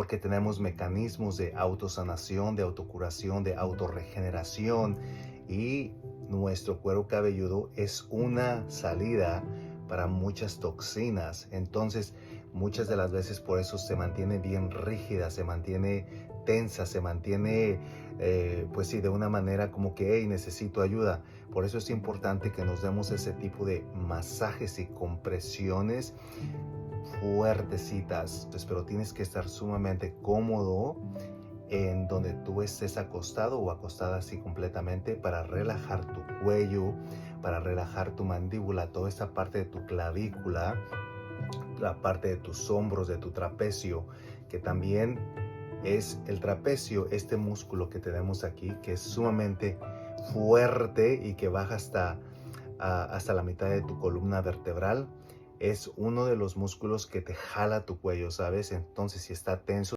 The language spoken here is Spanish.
porque tenemos mecanismos de autosanación, de autocuración, de autorregeneración, y nuestro cuero cabelludo es una salida para muchas toxinas. Entonces, muchas de las veces por eso se mantiene bien rígida, se mantiene tensa, se mantiene, pues sí, de una manera como que, hey, necesito ayuda. Por eso es importante que nos demos ese tipo de masajes y compresiones fuertecitas. Pero tienes que estar sumamente cómodo en donde tú estés acostado o acostada así completamente, para relajar tu cuello, para relajar tu mandíbula, toda esta parte de tu clavícula, la parte de tus hombros, de tu trapecio, que también es el trapecio, este músculo que tenemos aquí, que es sumamente fuerte y que baja hasta la mitad de tu columna vertebral. Es uno de los músculos que te jala tu cuello, ¿sabes? Entonces, si está tenso,